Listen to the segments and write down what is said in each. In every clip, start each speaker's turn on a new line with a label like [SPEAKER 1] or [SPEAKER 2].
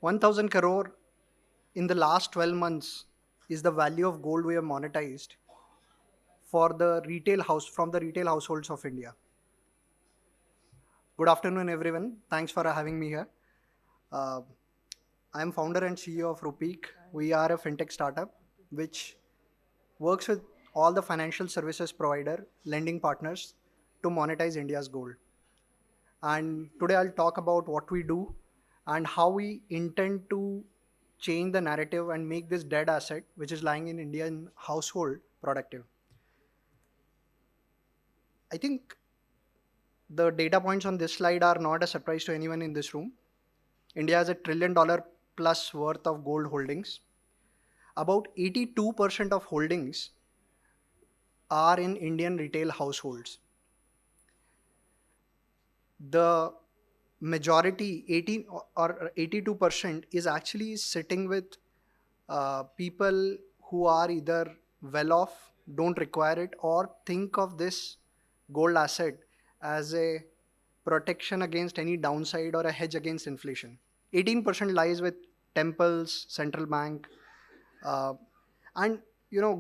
[SPEAKER 1] 1,000 crore in the last 12 months is the value of gold we have monetized for the retail house from the retail households of India. Good afternoon, everyone. Thanks for having me here. Uh, I am founder and CEO of Rupeek. We are a fintech startup which works with all the financial services provider, lending partners to monetize India's gold. And today I'll talk about what we do and how we intend to change the narrative and make this dead asset, which is lying in Indian household, productive. I think the data points on this slide are not a surprise to anyone in this room. India has $1 trillion plus worth of gold holdings. About 82% of holdings are in Indian retail households. The majority, 18 or 82%, is actually sitting with people who are either well off, don't require it, or think of this gold asset as a protection against any downside or a hedge against inflation. 18% lies with temples, central bank, uh, and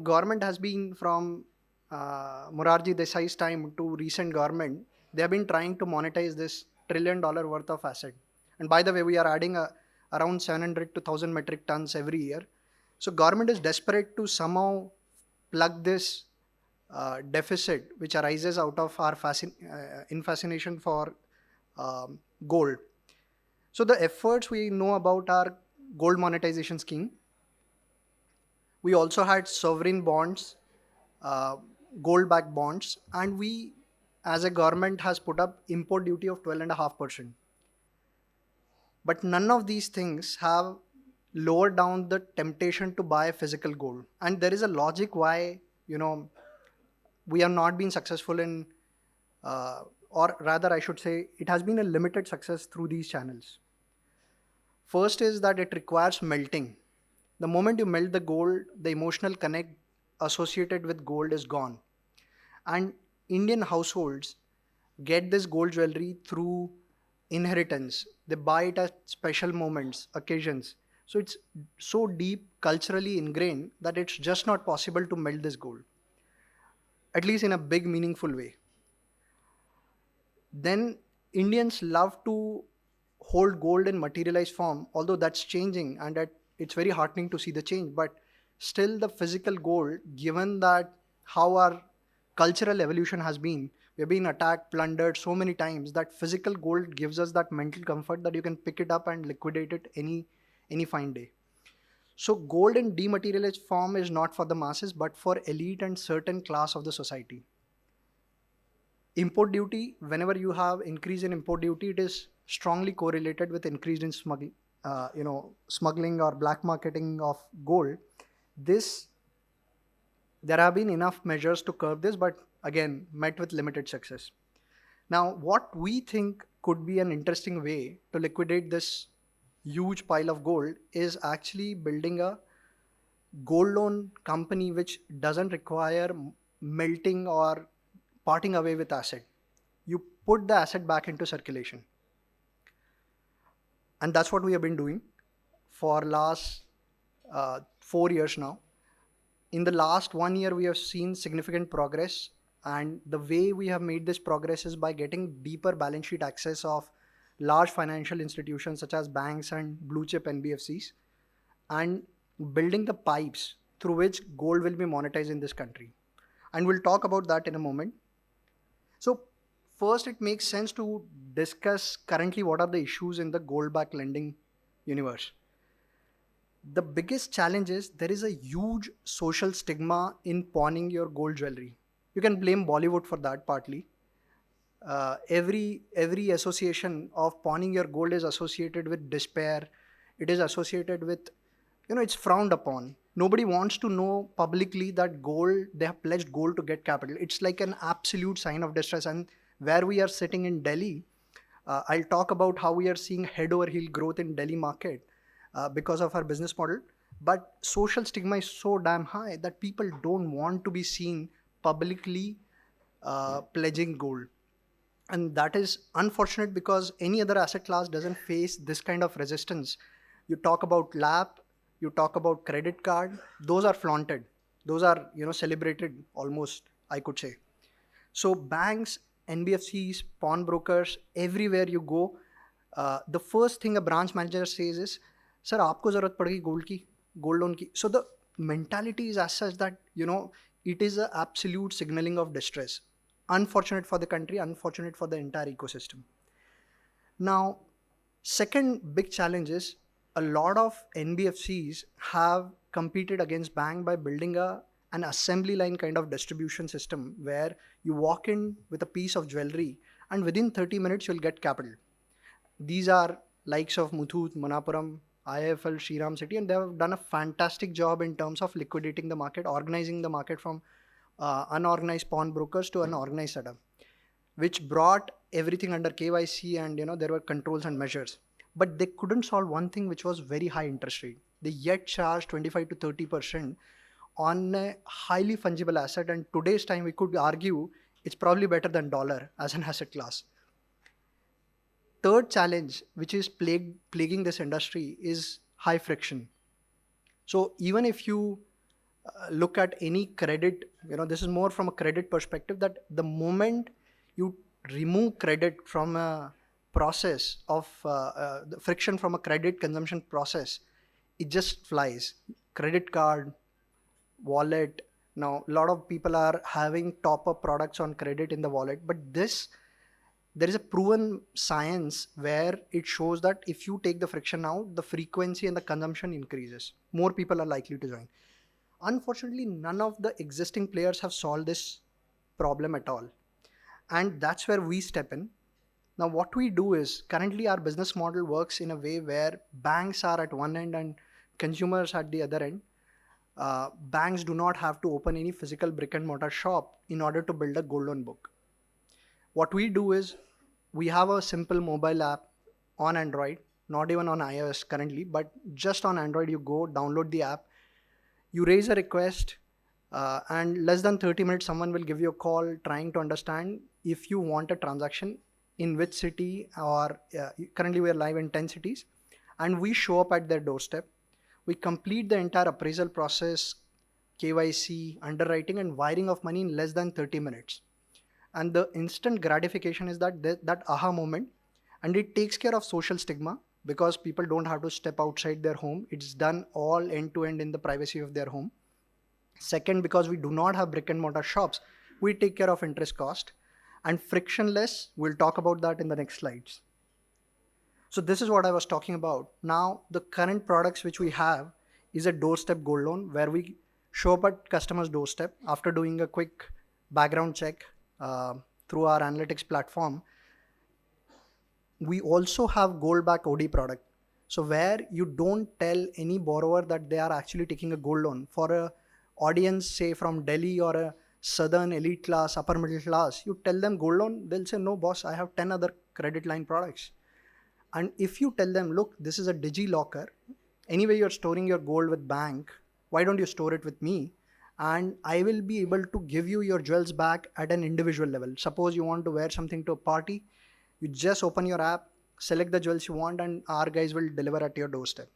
[SPEAKER 1] government has been from Morarji Desai's time to recent government. They have been trying to monetize this $1 trillion worth of asset. And by the way, we are adding around 700 to 1,000 metric tons every year. So government is desperate to somehow plug this deficit which arises out of our fascination for gold. So the efforts we know about our gold monetization scheme. We also had sovereign bonds, uh, gold-backed bonds, and we, as a government, has put up import duty of 12.5%. But none of these things have lowered down the temptation to buy physical gold. And there is a logic why, we have not been successful in, or rather, I should say, it has been a limited success through these channels. First is that it requires melting. The moment you melt the gold, the emotional connect associated with gold is gone. And Indian households get this gold jewelry through inheritance. They buy it at special moments, occasions. So it's so deep culturally ingrained that it's just not possible to melt this gold, at least in a big, meaningful way. Then Indians love to hold gold in materialized form, although that's changing and that it's very heartening to see the change. But still, the physical gold, given that how our cultural evolution has been, we've been attacked, plundered so many times that physical gold gives us that mental comfort that you can pick it up and liquidate it any fine day. So gold in dematerialized form is not for the masses, but for elite and certain class of the society. Import duty, whenever you have increase in import duty, it is strongly correlated with increase in smuggling or black marketing of gold. This, there have been enough measures to curb this, but again, met with limited success. Now, what we think could be an interesting way to liquidate this huge pile of gold is actually building a gold loan company which doesn't require melting or parting away with asset. You put the asset back into circulation. And that's what we have been doing for last 4 years now. In the last 1 year, we have seen significant progress. And the way we have made this progress is by getting deeper balance sheet access of large financial institutions such as banks and blue chip NBFCs, and building the pipes through which gold will be monetized in this country. And we'll talk about that in a moment. So first, it makes sense to discuss currently what are the issues in the gold-backed lending universe. The biggest challenge is there is a huge social stigma in pawning your gold jewelry. You can blame Bollywood for that partly. Every association of pawning your gold is associated with despair. It is associated with, it's frowned upon. Nobody wants to know publicly that gold, they have pledged gold to get capital. It's like an absolute sign of distress. And where we are sitting in Delhi, I'll talk about how we are seeing head over heel growth in Delhi market because of our business model. But social stigma is so damn high that people don't want to be seen publicly pledging gold. And that is unfortunate because any other asset class doesn't face this kind of resistance You talk about LAP, you talk about credit card, those are flaunted. Those are, celebrated almost, I could say. So banks, NBFCs, pawnbrokers, everywhere you go, the first thing a branch manager says is, "Sir, आपको ज़रूरत पड़ेगी gold loan की." So the mentality is as such that it is a absolute signaling of distress. Unfortunate for the country, unfortunate for the entire ecosystem. Now, second big challenge is a lot of NBFCs have competed against bank by building an assembly line kind of distribution system where you walk in with a piece of jewelry and within 30 minutes you'll get capital. These are likes of Muthoot, Manapuram, IIFL, Shriram City, and they have done a fantastic job in terms of liquidating the market, organizing the market from unorganized pawnbrokers to an organized setup, which brought everything under KYC, and there were controls and measures. But they couldn't solve one thing, which was very high interest rate. They yet charged 25 to 30% on a highly fungible asset, and today's time we could argue it's probably better than dollar as an asset class. Third challenge, which is plaguing this industry, is high friction. So even if you look at any credit, this is more from a credit perspective, that the moment you remove credit from a process of the friction from a credit consumption process, it just flies. Credit card, wallet. Now, a lot of people are having top-up products on credit in the wallet, but there is a proven science where it shows that if you take the friction out, the frequency and the consumption increases. More people are likely to join. Unfortunately, none of the existing players have solved this problem at all. And that's where we step in. Now, what we do is, currently our business model works in a way where banks are at one end and consumers at the other end. Banks do not have to open any physical brick and mortar shop in order to build a gold loan book. What we do is, we have a simple mobile app on Android, not even on iOS currently, but just on Android. You go download the app, you raise a request, and less than 30 minutes someone will give you a call trying to understand if you want a transaction in which city, or currently we are live in 10 cities, and we show up at their doorstep. We complete the entire appraisal process, KYC, underwriting, and wiring of money in less than 30 minutes. And the instant gratification is that aha moment, and it takes care of social stigma because people don't have to step outside their home. It's done all end to end in the privacy of their home. Second, because we do not have brick and mortar shops, we take care of interest cost, and frictionless. We'll talk about that in the next slides. So this is what I was talking about. Now, the current products which we have is a doorstep gold loan where we show up at customer's doorstep after doing a quick background check through our analytics platform. We also have gold back OD product. So where you don't tell any borrower that they are actually taking a gold loan. For a audience, say from Delhi or a southern elite class, upper middle class, you tell them gold loan, they'll say, "No boss, I have 10 other credit line products." And if you tell them, "Look, this is a digi locker. Anyway, you're storing your gold with bank. Why don't you store it with me? And I will be able to give you your jewels back at an individual level." Suppose you want to wear something to a party, you just open your app, select the jewels you want, and our guys will deliver at your doorstep.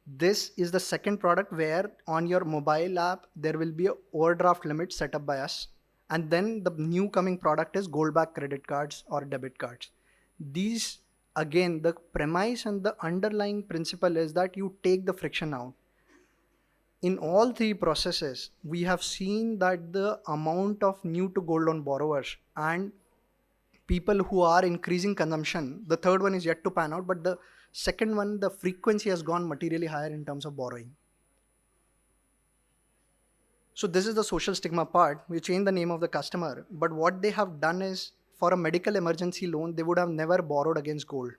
[SPEAKER 1] This is the second product where on your mobile app, there will be an overdraft limit set up by us. And then the new coming product is gold back credit cards or debit cards. These, again, the premise and the underlying principle is that you take the friction out. In all three processes, we have seen that the amount of new to gold loan borrowers and people who are increasing consumption, the third one is yet to pan out, but the second one, the frequency has gone materially higher in terms of borrowing. So this is the social stigma part. We changed the name of the customer, but what they have done is, for a medical emergency loan, they would have never borrowed against gold.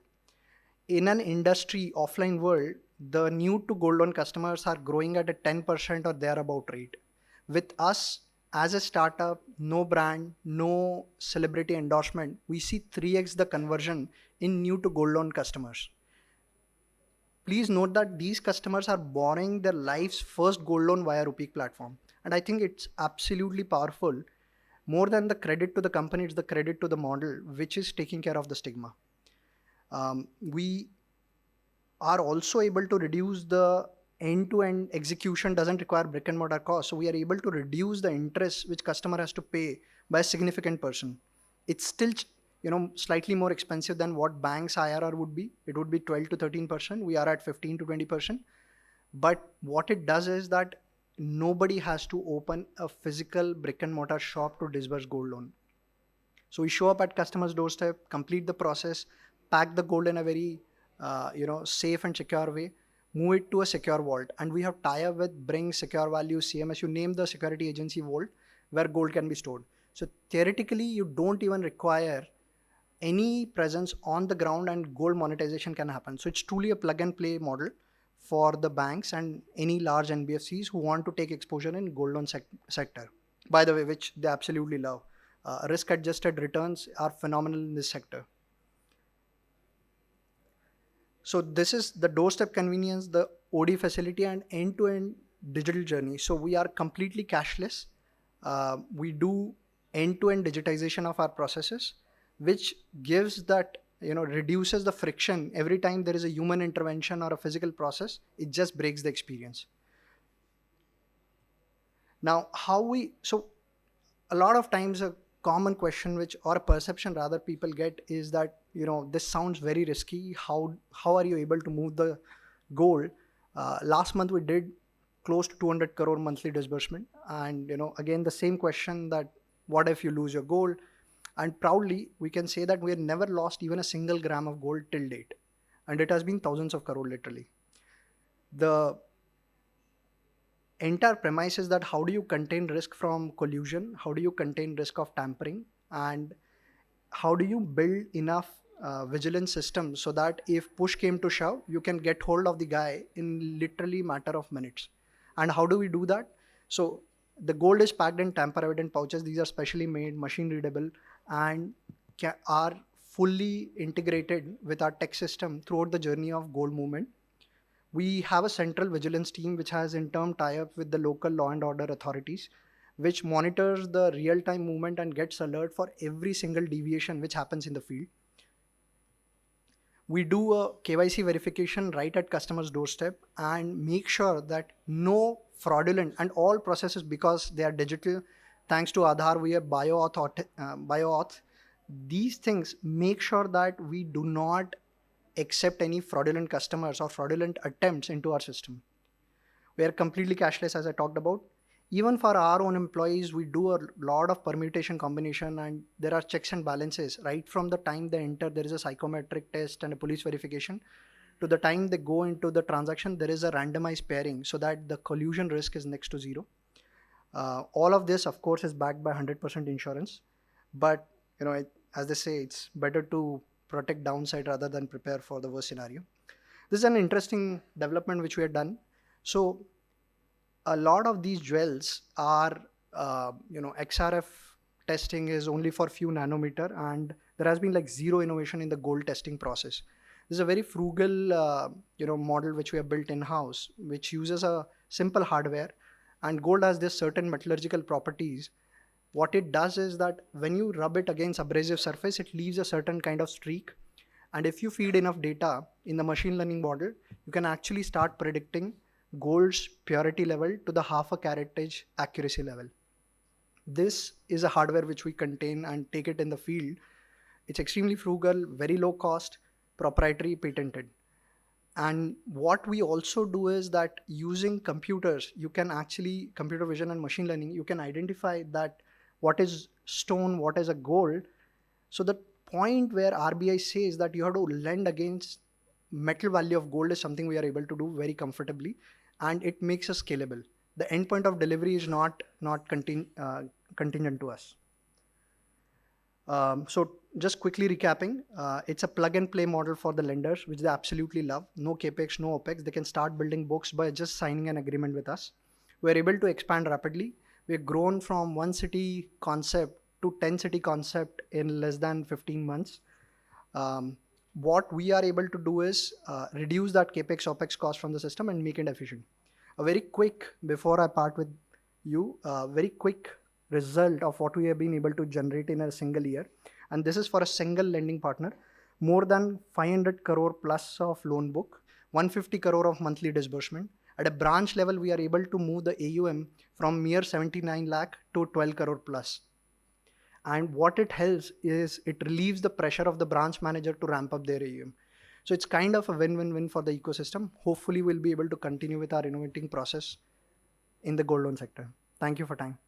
[SPEAKER 1] In an industry offline world, the new to gold loan customers are growing at a 10% or thereabout rate. With us as a startup, no brand, no celebrity endorsement, we see 3x the conversion in new to gold loan customers. Please note that these customers are borrowing their life's first gold loan via Rupeek platform. And I think it's absolutely powerful. More than the credit to the company, it's the credit to the model, which is taking care of the stigma. We are also able to reduce the end-to-end execution doesn't require brick and mortar cost. So we are able to reduce the interest which customer has to pay by a significant portion. It's still, slightly more expensive than what banks IRR would be. It would be 12 to 13%. We are at 15 to 20%. But what it does is that nobody has to open a physical brick and mortar shop to disburse gold loan. So we show up at customer's doorstep, complete the process, pack the gold in a very safe and secure way, move it to a secure vault, and we have tie-up with Bring, Secure Value, CMS. You name the security agency vault where gold can be stored. So theoretically, you don't even require any presence on the ground, and gold monetization can happen. So it's truly a plug and play model for the banks and any large NBFCs who want to take exposure in gold loan sector. By the way, which they absolutely love. Risk adjusted returns are phenomenal in this sector. So this is the doorstep convenience, the OD facility, and end-to-end digital journey. So we are completely cashless. We do end-to-end digitization of our processes, which gives that, reduces the friction. Every time there is a human intervention or a physical process, it just breaks the experience. Now, so a lot of times a common question or a perception rather people get is that, this sounds very risky. How are you able to move the gold? Last month we did close to 200 crore monthly disbursement. And, again, the same question that what if you lose your gold? And proudly, we can say that we have never lost even a single gram of gold till date. And it has been thousands of crore literally. The entire premise is that how do you contain risk from collusion? How do you contain risk of tampering? And how do you build enough vigilance systems so that if push came to shove, you can get hold of the guy in literally matter of minutes? And how do we do that? So the gold is packed in tamper-evident pouches. These are specially made, machine readable, and are fully integrated with our tech system throughout the journey of gold movement. We have a central vigilance team which has in-turn tie-up with the local law and order authorities, which monitors the real-time movement and gets alert for every single deviation which happens in the field. We do a KYC verification right at customer's doorstep and make sure that no fraudulent, and all processes, because they are digital, thanks to Aadhaar, we have bio-auth. These things make sure that we do not accept any fraudulent customers or fraudulent attempts into our system. We are completely cashless, as I talked about. Even for our own employees, we do a lot of permutation combination, and there are checks and balances. Right from the time they enter, there is a psychometric test and a police verification. To the time they go into the transaction, there is a randomized pairing so that the collusion risk is next to zero. All of this, of course, is backed by 100% insurance. But, as they say, it's better to protect downside rather than prepare for the worst scenario. This is an interesting development which we have done. So a lot of these jewels are, XRF testing is only for few nanometer, and there has been like zero innovation in the gold testing process. This is a very frugal, model which we have built in-house, which uses a simple hardware, and gold has this certain metallurgical properties. What it does is that when you rub it against abrasive surface, it leaves a certain kind of streak. And if you feed enough data in the machine learning model, you can actually start predicting gold's purity level to the half a caratage accuracy level. This is a hardware which we contain and take it in the field. It's extremely frugal, very low cost, proprietary, patented. And what we also do is that using computers, you can actually, computer vision and machine learning, you can identify that what is stone, what is a gold. So the point where RBI says that you have to lend against metal value of gold is something we are able to do very comfortably, and it makes us scalable. The endpoint of delivery is not contingent to us. So just quickly recapping, it's a plug and play model for the lenders, which they absolutely love. No capex, no opex. They can start building books by just signing an agreement with us. We're able to expand rapidly. We've grown from 1 city concept to 10 city concept in less than 15 months. What we are able to do is reduce that capex opex cost from the system and make it efficient. A very quick, before I part with you, very quick result of what we have been able to generate in a single year. And this is for a single lending partner, more than 500 crore plus of loan book, 150 crore of monthly disbursement. At a branch level, we are able to move the AUM from mere 79 lakh to 12 crore plus. And what it helps is it relieves the pressure of the branch manager to ramp up their AUM. So it's kind of a win-win-win for the ecosystem. Hopefully, we'll be able to continue with our innovating process in the gold loan sector. Thank you for time.